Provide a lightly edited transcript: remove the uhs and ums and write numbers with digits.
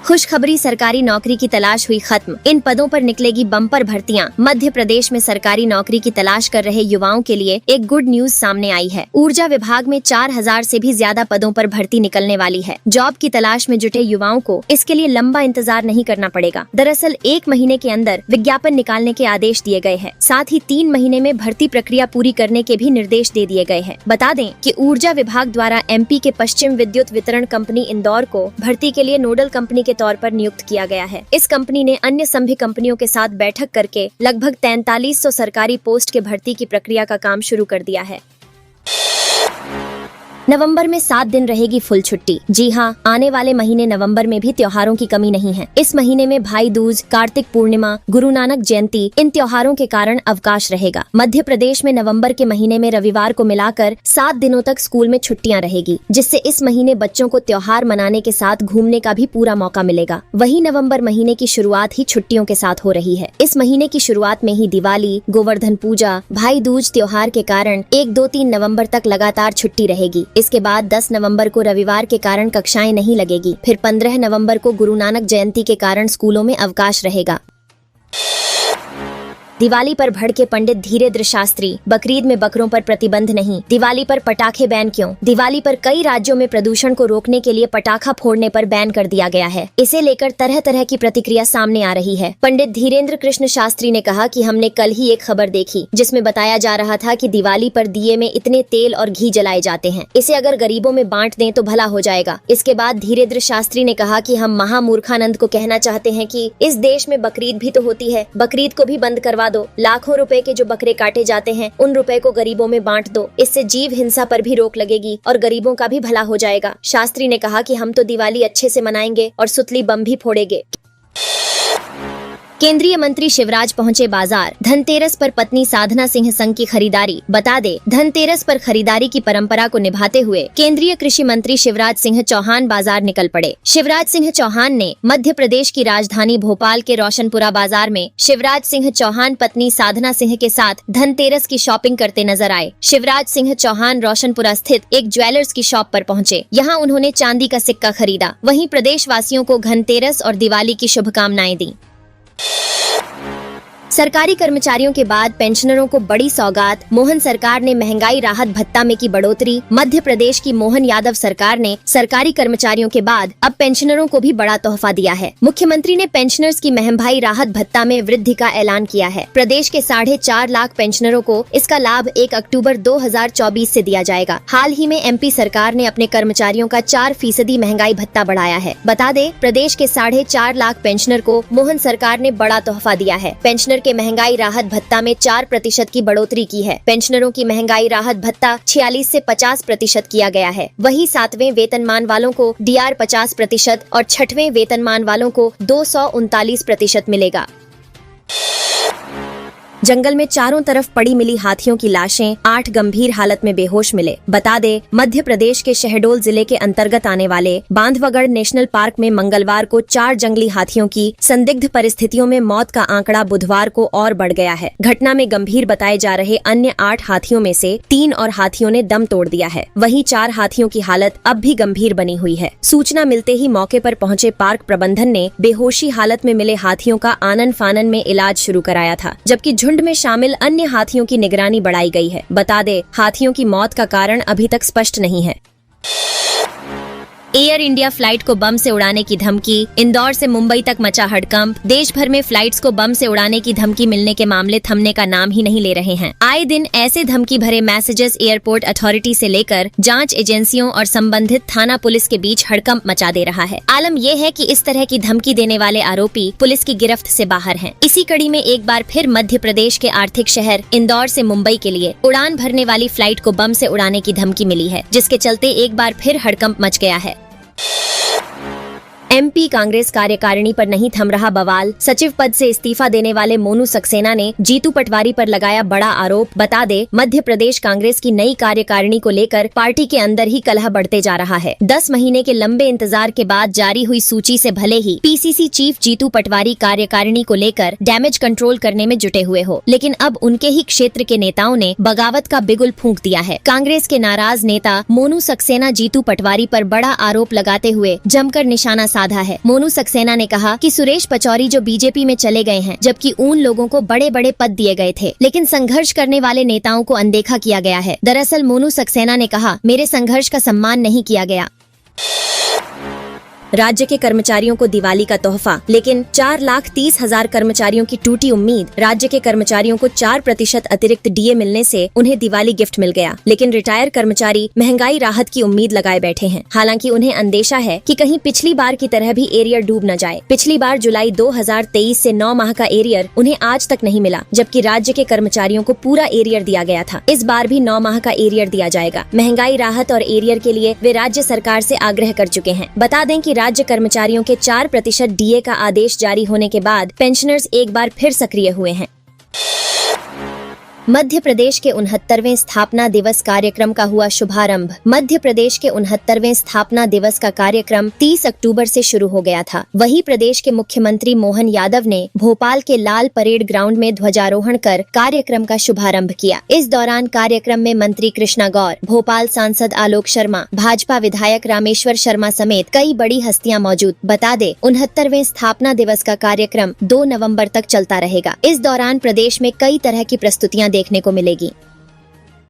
खुशखबरी, सरकारी नौकरी की तलाश हुई खत्म। इन पदों पर निकलेगी बम्पर भर्तियां। मध्य प्रदेश में सरकारी नौकरी की तलाश कर रहे युवाओं के लिए एक गुड न्यूज सामने आई है। ऊर्जा विभाग में 4000 से भी ज्यादा पदों पर भर्ती निकलने वाली है। जॉब की तलाश में जुटे युवाओं को इसके लिए लंबा इंतजार नहीं करना पड़ेगा। दरअसल 1 महीने के अंदर विज्ञापन निकालने के आदेश दिए गए हैं। साथ ही 3 महीने में भर्ती प्रक्रिया पूरी करने के भी निर्देश दे दिए गए हैं। बता दें कि ऊर्जा विभाग द्वारा MP के पश्चिम विद्युत वितरण कंपनी इंदौर को भर्ती के लिए नोडल कंपनी के तौर पर नियुक्त किया गया है। इस कंपनी ने अन्य संभी कंपनियों के साथ बैठक करके लगभग 4300 सरकारी पोस्ट के भर्ती की प्रक्रिया का काम शुरू कर दिया है। नवंबर में 7 दिन रहेगी फुल छुट्टी। जी हाँ, आने वाले महीने नवंबर में भी त्योहारों की कमी नहीं है। इस महीने में भाई दूज, कार्तिक पूर्णिमा, गुरु नानक जयंती, इन त्योहारों के कारण अवकाश रहेगा। मध्य प्रदेश में नवंबर के महीने में रविवार को मिलाकर 7 दिनों तक स्कूल में छुट्टियां रहेगी, जिससे इस महीने बच्चों को त्योहार मनाने के साथ घूमने का भी पूरा मौका मिलेगा। वहीं नवंबर महीने की शुरुआत ही छुट्टियों के साथ हो रही है। इस महीने की शुरुआत में ही दिवाली, गोवर्धन पूजा, भाई दूज त्योहार के कारण 1, 2, 3 नवंबर तक लगातार छुट्टी रहेगी। इसके बाद 10 नवंबर को रविवार के कारण कक्षाएं नहीं लगेगी। फिर 15 नवंबर को गुरु नानक जयंती के कारण स्कूलों में अवकाश रहेगा। दिवाली पर भड़के पंडित धीरेन्द्र शास्त्री, बकरीद में बकरों पर प्रतिबंध नहीं। दिवाली पर पटाखे बैन क्यों? दिवाली पर कई राज्यों में प्रदूषण को रोकने के लिए पटाखा फोड़ने पर बैन कर दिया गया है। इसे लेकर तरह तरह की प्रतिक्रिया सामने आ रही है। पंडित धीरेन्द्र कृष्ण शास्त्री ने कहा कि हमने कल ही एक खबर देखी जिसमें बताया जा रहा था कि दिवाली पर दिए में इतने तेल और घी जलाए जाते हैं, इसे अगर गरीबों में बांट दें तो भला हो जाएगा। इसके बाद धीरेन्द्र शास्त्री ने कहा कि हम महामूर्खानंद को कहना चाहते हैं कि इस देश में बकरीद भी तो होती है, बकरीद को भी बंद करवा दो। लाखों रुपए के जो बकरे काटे जाते हैं उन रुपए को गरीबों में बांट दो। इससे जीव हिंसा पर भी रोक लगेगी और गरीबों का भी भला हो जाएगा। शास्त्री ने कहा कि हम तो दिवाली अच्छे से मनाएंगे और सुतली बम भी फोड़ेंगे। केंद्रीय मंत्री शिवराज पहुंचे बाजार। धनतेरस पर पत्नी साधना सिंह संघ की खरीदारी। बता दे, धनतेरस पर खरीदारी की परंपरा को निभाते हुए केंद्रीय कृषि मंत्री शिवराज सिंह चौहान बाजार निकल पड़े। शिवराज सिंह चौहान ने मध्य प्रदेश की राजधानी भोपाल के रोशनपुरा बाजार में शिवराज सिंह चौहान पत्नी साधना सिंह के साथ धनतेरस की शॉपिंग करते नजर आए। शिवराज सिंह चौहान रोशनपुरा स्थित एक ज्वेलर्स की शॉप पर पहुंचे। यहाँ उन्होंने चांदी का सिक्का खरीदा। वहीं प्रदेश वासियों को धनतेरस और दिवाली की शुभकामनाएं दी। सरकारी कर्मचारियों के बाद पेंशनरों को बड़ी सौगात। मोहन सरकार ने महंगाई राहत भत्ता में की बढ़ोतरी। मध्य प्रदेश की मोहन यादव सरकार ने सरकारी कर्मचारियों के बाद अब पेंशनरों को भी बड़ा तोहफा दिया है। मुख्यमंत्री ने पेंशनर्स की महंगाई राहत भत्ता में वृद्धि का ऐलान किया है। प्रदेश के 4.5 लाख पेंशनरों को इसका लाभ 1 अक्टूबर 2024 से दिया जाएगा। हाल ही में MP सरकार ने अपने कर्मचारियों का 4% महंगाई भत्ता बढ़ाया है। बता दें, प्रदेश के 4.5 लाख पेंशनर को मोहन सरकार ने बड़ा तोहफा दिया है। पेंशनर के महंगाई राहत भत्ता में 4% की बढ़ोतरी की है। पेंशनरों की महंगाई राहत भत्ता 46 से 50% किया गया है। वहीं 7वें वेतनमान वालों को DR 50% और 6वें वेतनमान वालों को 239% मिलेगा। जंगल में चारों तरफ पड़ी मिली हाथियों की लाशें, 8 गंभीर हालत में बेहोश मिले। बता दे, मध्य प्रदेश के शहडोल जिले के अंतर्गत आने वाले बांधवगढ़ नेशनल पार्क में मंगलवार को 4 जंगली हाथियों की संदिग्ध परिस्थितियों में मौत का आंकड़ा बुधवार को और बढ़ गया है। घटना में गंभीर बताए जा रहे अन्य 8 हाथियों में से 3 और हाथियों ने दम तोड़ दिया है। वहीं 4 हाथियों की हालत अब भी गंभीर बनी हुई है। सूचना मिलते ही मौके पर पहुंचे पार्क प्रबंधन ने बेहोशी हालत में मिले हाथियों का आनन फानन में इलाज शुरू कराया था, जबकि झुंड में शामिल अन्य हाथियों की निगरानी बढ़ाई गई है। बता दे, हाथियों की मौत का कारण अभी तक स्पष्ट नहीं है। एयर इंडिया फ्लाइट को बम से उड़ाने की धमकी। इंदौर से मुंबई तक मचा हड़कंप। देश भर में फ्लाइट्स को बम से उड़ाने की धमकी मिलने के मामले थमने का नाम ही नहीं ले रहे हैं। आए दिन ऐसे धमकी भरे मैसेजेस एयरपोर्ट अथॉरिटी से लेकर जांच एजेंसियों और संबंधित थाना पुलिस के बीच हड़कंप मचा दे रहा है। आलम यह है कि इस तरह की धमकी देने वाले आरोपी पुलिस की गिरफ्त से बाहर हैं। इसी कड़ी में एक बार फिर मध्य प्रदेश के आर्थिक शहर इंदौर से मुंबई के लिए उड़ान भरने वाली फ्लाइट को बम से उड़ाने की धमकी मिली है, जिसके चलते एक बार फिर हड़कंप मच गया है। MP कांग्रेस कार्यकारिणी पर नहीं थम रहा बवाल। सचिव पद से इस्तीफा देने वाले मोनू सक्सेना ने जीतू पटवारी पर लगाया बड़ा आरोप। बता दे, मध्य प्रदेश कांग्रेस की नई कार्यकारिणी को लेकर पार्टी के अंदर ही कलह बढ़ते जा रहा है। 10 महीने के लंबे इंतजार के बाद जारी हुई सूची से भले ही PCC चीफ जीतू पटवारी कार्यकारिणी को लेकर डैमेज कंट्रोल करने में जुटे हुए हो, लेकिन अब उनके ही क्षेत्र के नेताओं ने बगावत का बिगुल फूंक दिया है। कांग्रेस के नाराज नेता मोनू सक्सेना जीतू पटवारी पर बड़ा आरोप लगाते हुए जमकर निशाना साध बाधा है। मोनू सक्सेना ने कहा कि सुरेश पचौरी जो बीजेपी में चले गए हैं, जबकि उन लोगों को बड़े बड़े पद दिए गए थे, लेकिन संघर्ष करने वाले नेताओं को अनदेखा किया गया है। दरअसल मोनू सक्सेना ने कहा, मेरे संघर्ष का सम्मान नहीं किया गया। राज्य के कर्मचारियों को दिवाली का तोहफा, लेकिन 4,30,000 कर्मचारियों की टूटी उम्मीद। राज्य के कर्मचारियों को 4% अतिरिक्त डीए मिलने से उन्हें दिवाली गिफ्ट मिल गया, लेकिन रिटायर कर्मचारी महंगाई राहत की उम्मीद लगाए बैठे हैं। हालांकि उन्हें अंदेशा है कि कहीं पिछली बार की तरह भी एरियर डूब न जाए। पिछली बार जुलाई 2023 से 9 माह का एरियर उन्हें आज तक नहीं मिला, जबकि राज्य के कर्मचारियों को पूरा एरियर दिया गया था। इस बार भी 9 माह का एरियर दिया जाएगा। महंगाई राहत और एरियर के लिए वे राज्य सरकार से आग्रह कर चुके हैं। बता दें कि राज्य कर्मचारियों के 4% डीए का आदेश जारी होने के बाद पेंशनर्स एक बार फिर सक्रिय हुए हैं। मध्य प्रदेश के 69वें स्थापना दिवस कार्यक्रम का हुआ शुभारंभ। मध्य प्रदेश के 69वें स्थापना दिवस का कार्यक्रम 30 अक्टूबर से शुरू हो गया था। वहीं प्रदेश के मुख्यमंत्री मोहन यादव ने भोपाल के लाल परेड ग्राउंड में ध्वजारोहण कर कार्यक्रम का शुभारंभ किया। इस दौरान कार्यक्रम में मंत्री कृष्णा गौर, भोपाल सांसद आलोक शर्मा, भाजपा विधायक रामेश्वर शर्मा समेत कई बड़ी हस्तियां मौजूद। बता दें, 69वें स्थापना दिवस का कार्यक्रम 2 नवम्बर तक चलता रहेगा। इस दौरान प्रदेश में कई तरह की प्रस्तुतियां देखने को मिलेगी।